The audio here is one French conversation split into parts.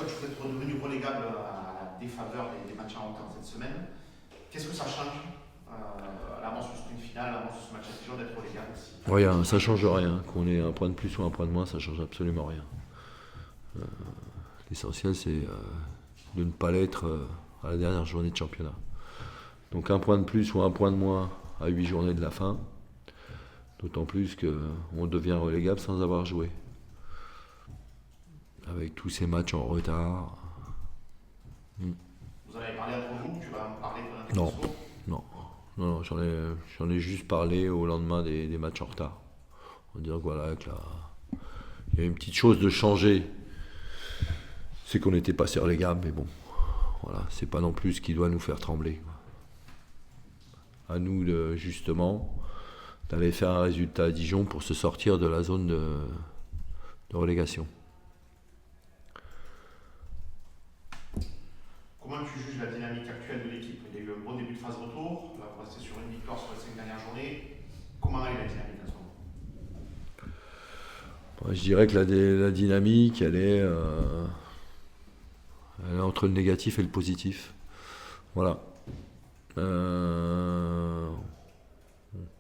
coach, vous êtes redevenu relégable à la défaveur des matchs en retard cette semaine. Qu'est-ce que ça change à l'avance du sprint final, à l'avance de ce match à Dijon, d'être relégable aussi? Rien, ça change rien. Qu'on ait un point de plus ou un point de moins, ça change absolument rien. L'essentiel, c'est de ne pas l'être à la dernière journée de championnat. Donc un point de plus ou un point de moins à 8 journées de la fin. D'autant plus qu'on devient relégable sans avoir joué. Avec tous ces matchs en retard. Vous en avez parlé entre vous, tu vas en parler pendant tes Non, discours? non, non, j'en ai juste parlé au lendemain des matchs en retard. On va dire que voilà, que là, il y a une petite chose de changer. C'est qu'on était passé relégable, mais bon, voilà, c'est pas non plus ce qui doit nous faire trembler. À nous, justement, d'aller faire un résultat à Dijon pour se sortir de la zone de relégation. Comment tu juges la dynamique actuelle de l'équipe? Il y a eu un bon début de phase retour, là vous restez sur une victoire sur les 5 dernières journées. Comment est la dynamique en ce moment? Je dirais que la dynamique, elle est entre le négatif et le positif. Voilà. On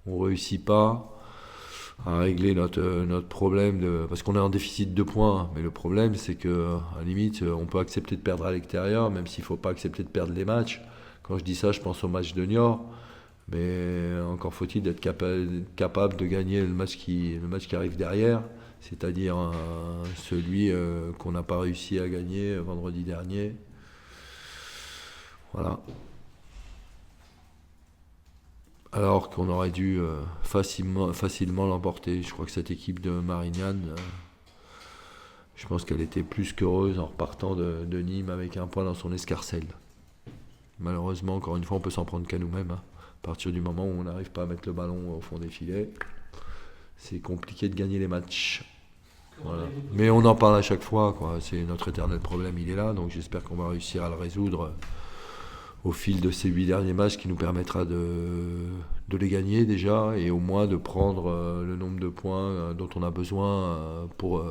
ne réussit pas à régler notre problème parce qu'on est en déficit de points. Mais le problème, c'est que à la limite, on peut accepter de perdre à l'extérieur, même s'il ne faut pas accepter de perdre les matchs. Quand je dis ça, je pense au match de Niort. Mais encore faut-il être capable de gagner le match qui arrive derrière, c'est-à-dire celui qu'on n'a pas réussi à gagner vendredi dernier. Voilà. Alors qu'on aurait dû facilement l'emporter. Je crois que cette équipe de Marignane, je pense qu'elle était plus qu'heureuse en repartant de Nîmes avec un point dans son escarcelle. Malheureusement, encore une fois, on peut s'en prendre qu'à nous-mêmes. À partir du moment où on n'arrive pas à mettre le ballon au fond des filets, c'est compliqué de gagner les matchs. Voilà. Mais on en parle à chaque fois, quoi. C'est notre éternel problème, il est là, donc j'espère qu'on va réussir à le résoudre au fil de ces 8 derniers matchs qui nous permettra de les gagner déjà et au moins de prendre le nombre de points dont on a besoin pour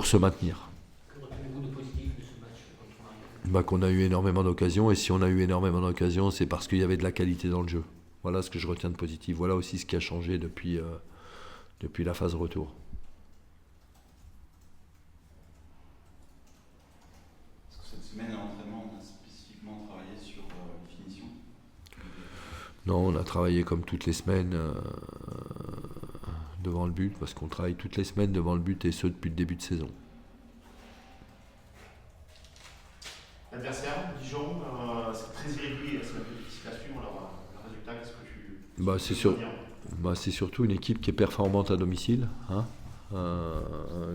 se maintenir. Que retenez-vous de positif de ce match contre Marignane? Qu'on a eu énormément d'occasions et si on a eu énormément d'occasions, c'est parce qu'il y avait de la qualité dans le jeu. Voilà ce que je retiens de positif. Voilà aussi ce qui a changé depuis la phase retour. Est-ce que cette semaine à l'entraînement, on a spécifiquement travaillé sur les finitions? Non, on a travaillé comme toutes les semaines devant le but, parce qu'on travaille toutes les semaines devant le but et ce depuis le début de saison. L'adversaire, Dijon, c'est très irrégulier, c'est un peu difficile à suivre leur résultat. Qu'est-ce que tu peux dire? C'est surtout une équipe qui est performante à domicile. Hein.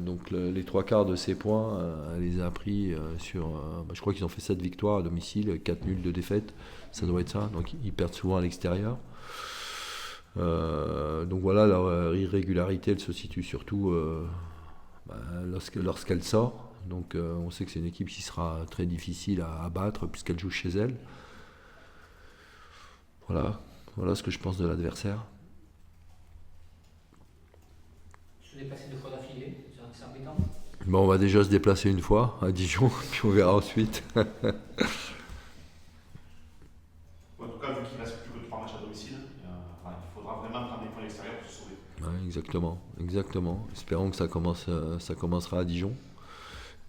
Donc les trois quarts de ses points, elle les a pris sur... je crois qu'ils ont fait 7 victoires à domicile, 4 nuls de défaite, ça doit être ça. Donc ils perdent souvent à l'extérieur. Donc voilà, leur irrégularité, elle se situe surtout lorsqu'elle sort. Donc on sait que c'est une équipe qui sera très difficile à battre puisqu'elle joue chez elle. Voilà ce que je pense de l'adversaire. Se déplacer 2 fois d'affilée, c'est embêtant. Bon, on va déjà se déplacer une fois à Dijon, puis on verra ensuite. En tout cas, vu qu'il ne reste plus que 3 matchs à domicile, il faudra vraiment prendre des points à l'extérieur pour se sauver. Ouais, exactement. Espérons que ça commencera à Dijon.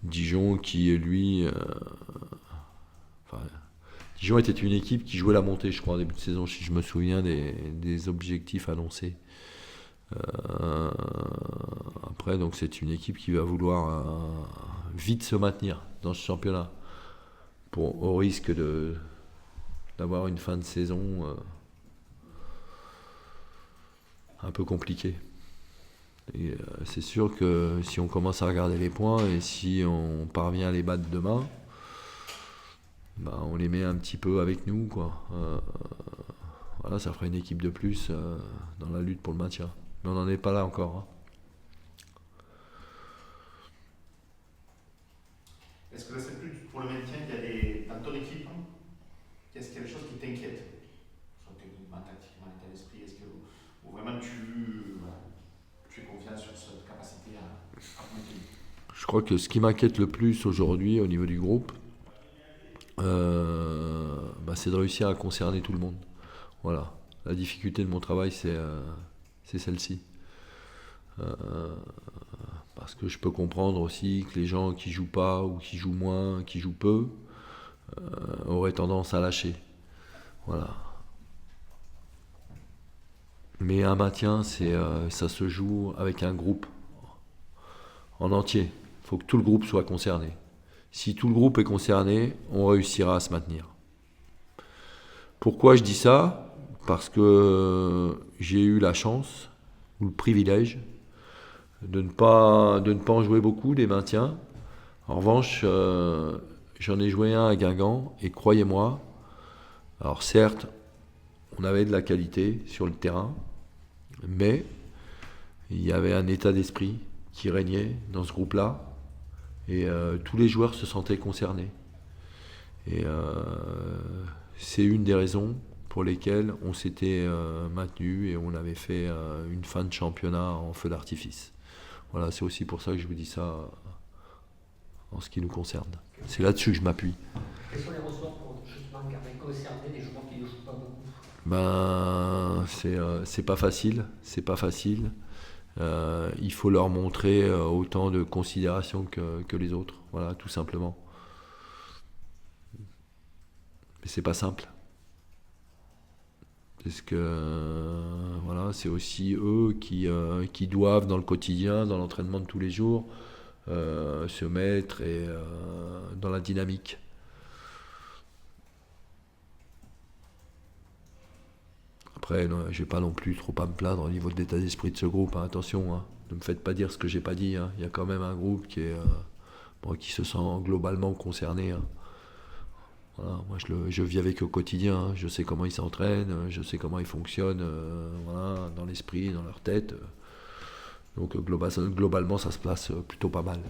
Dijon qui est lui... Dijon était une équipe qui jouait la montée, je crois, en début de saison, si je me souviens des objectifs annoncés. Après, donc c'est une équipe qui va vouloir vite se maintenir dans ce championnat, au risque d'avoir une fin de saison un peu compliquée. Et c'est sûr que si on commence à regarder les points et si on parvient à les battre demain, on les met un petit peu avec nous, quoi. Voilà, ça ferait une équipe de plus dans la lutte pour le maintien. Mais on n'en est pas là encore. Hein. Est-ce que c'est plus pour le maintien qu'il y a dans ton équipe, est-ce qu'il y a des choses qui t'inquiètent? Soit techniquement, tactiquement, l'état d'esprit, est-ce que ou vraiment tu es confiant sur cette capacité à maintenir? je crois que ce qui m'inquiète le plus aujourd'hui au niveau du groupe, c'est de réussir à concerner tout le monde. Voilà. La difficulté de mon travail, c'est celle-ci. Parce que je peux comprendre aussi que les gens qui jouent pas ou qui jouent moins, qui jouent peu, auraient tendance à lâcher. Voilà. Mais un maintien, ça se joue avec un groupe en entier. Il faut que tout le groupe soit concerné. Si tout le groupe est concerné, on réussira à se maintenir. Pourquoi je dis ça ? Parce que j'ai eu la chance, ou le privilège, de ne pas en jouer beaucoup des maintiens. En revanche, j'en ai joué un à Guingamp, et croyez-moi, alors certes, on avait de la qualité sur le terrain, mais il y avait un état d'esprit qui régnait dans ce groupe-là, et tous les joueurs se sentaient concernés. Et c'est une des raisons pour lesquelles on s'était maintenu et on avait fait une fin de championnat en feu d'artifice. Voilà, c'est aussi pour ça que je vous dis ça en ce qui nous concerne. C'est là-dessus que je m'appuie. Quels sont les ressorts pour justement garder concerner des joueurs qui ne jouent pas beaucoup? C'est pas facile, il faut leur montrer autant de considération que les autres, voilà, tout simplement. Mais c'est pas simple. Parce que voilà, c'est aussi eux qui doivent dans le quotidien, dans l'entraînement de tous les jours, se mettre dans la dynamique. Après, non, j'ai pas non plus trop à me plaindre au niveau de l'état d'esprit de ce groupe. Hein. Attention, hein, ne me faites pas dire ce que j'ai pas dit. Hein. Il y a quand même un groupe qui se sent globalement concerné. Hein. Voilà, moi, je vis avec eux au quotidien. Hein. Je sais comment ils s'entraînent, je sais comment ils fonctionnent, voilà, dans l'esprit, dans leur tête. Donc globalement, ça se place plutôt pas mal.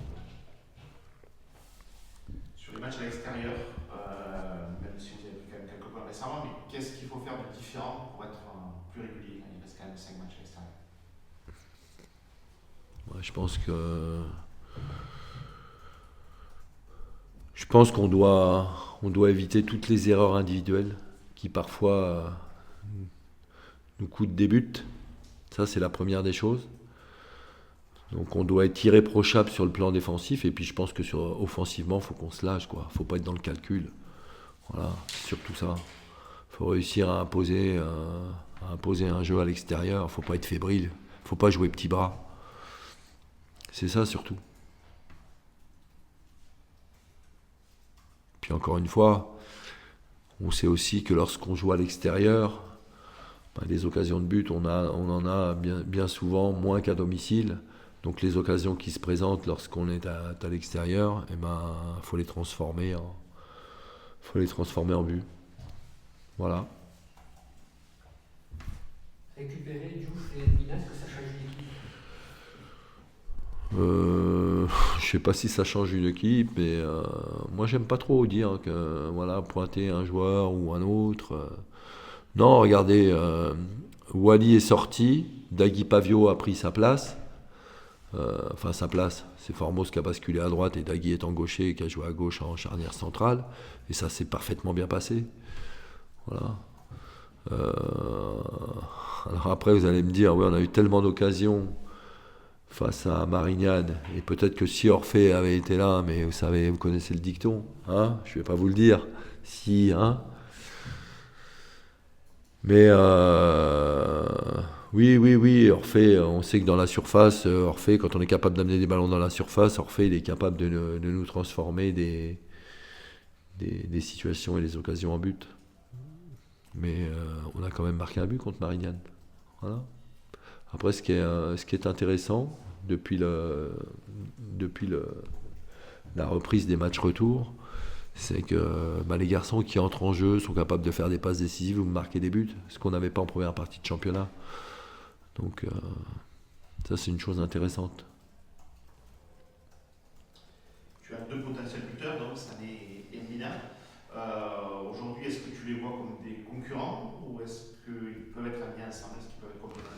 Sur les matchs à l'extérieur, même si vous avez pris quand même quelques points récemment, mais qu'est-ce qu'il faut faire de différent pour être plus régulier? Il reste quand même 5 matchs à l'extérieur. Ouais, je pense qu'on doit éviter toutes les erreurs individuelles qui parfois nous coûtent des buts. Ça, c'est la première des choses. Donc on doit être irréprochable sur le plan défensif, et puis je pense que offensivement, il faut qu'on se lâche, quoi. Faut pas être dans le calcul. Voilà, c'est surtout ça. Faut réussir à imposer un jeu à l'extérieur. Faut pas être fébrile. Faut pas jouer petit bras. C'est ça surtout. Puis encore une fois, on sait aussi que lorsqu'on joue à l'extérieur, les occasions de but, on en a bien souvent moins qu'à domicile. Donc les occasions qui se présentent lorsqu'on est à l'extérieur, faut les transformer en but. Voilà. Récupérer Diouf et Mina, est-ce que ça change l'équipe? Je sais pas si ça change une équipe, mais moi j'aime pas trop dire que voilà, pointer un joueur ou un autre. Non, regardez, Wally est sorti, Dagui Pavio a pris sa place. Enfin sa place, c'est Formos qui a basculé à droite et Dagui est en gaucher, qui a joué à gauche en charnière centrale, et ça s'est parfaitement bien passé. Voilà. Alors après vous allez me dire, oui, on a eu tellement d'occasions face à Marignane, et peut-être que si Orphée avait été là, mais vous savez, vous connaissez le dicton, hein, je vais pas vous le dire, si, hein. Mais oui, Orphée, on sait que dans la surface, Orphée, quand on est capable d'amener des ballons dans la surface, Orphée, il est capable de nous transformer des situations et des occasions en but. Mais on a quand même marqué un but contre Marignane. Voilà. Après, ce qui est intéressant depuis la reprise des matchs retour, c'est que les garçons qui entrent en jeu sont capables de faire des passes décisives ou de marquer des buts, ce qu'on n'avait pas en première partie de championnat. Donc ça, c'est une chose intéressante. Tu as 2 potentiels buteurs, donc Sané et Mina. Aujourd'hui, est-ce que tu les vois comme des concurrents ou est-ce qu'ils peuvent être amenés ensemble? Est-ce qu'ils peuvent être complémentaires?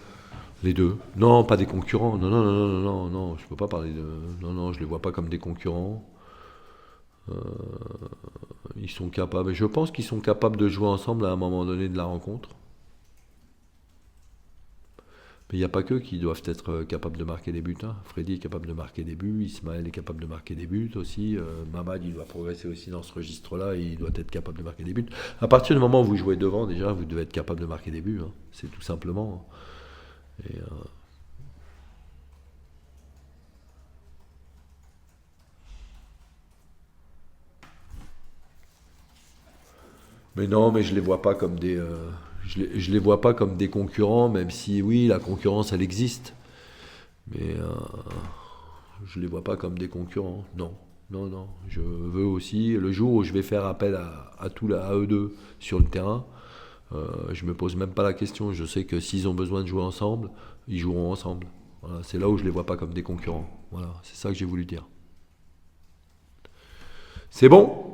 Les deux. Non, pas des concurrents. Non, non, non, non, non, non, non, je peux pas parler de. Non, non, je les vois pas comme des concurrents. Ils sont capables. Je pense qu'ils sont capables de jouer ensemble à un moment donné de la rencontre. Mais il n'y a pas qu'eux qui doivent être capables de marquer des buts. Hein. Freddy est capable de marquer des buts, Ismaël est capable de marquer des buts aussi. Mamad, il doit progresser aussi dans ce registre-là, il doit être capable de marquer des buts. À partir du moment où vous jouez devant, déjà, vous devez être capable de marquer des buts. Hein. C'est tout simplement. Et, mais non, mais je les vois pas comme des, je les vois pas comme des concurrents, même si oui, la concurrence, elle existe. Mais je les vois pas comme des concurrents. Non, non, non. Je veux aussi le jour où je vais faire appel à eux deux sur le terrain. Je me pose même pas la question. Je sais que s'ils ont besoin de jouer ensemble, ils joueront ensemble. Voilà, c'est là où je les vois pas comme des concurrents. Voilà, c'est ça que j'ai voulu dire. C'est bon?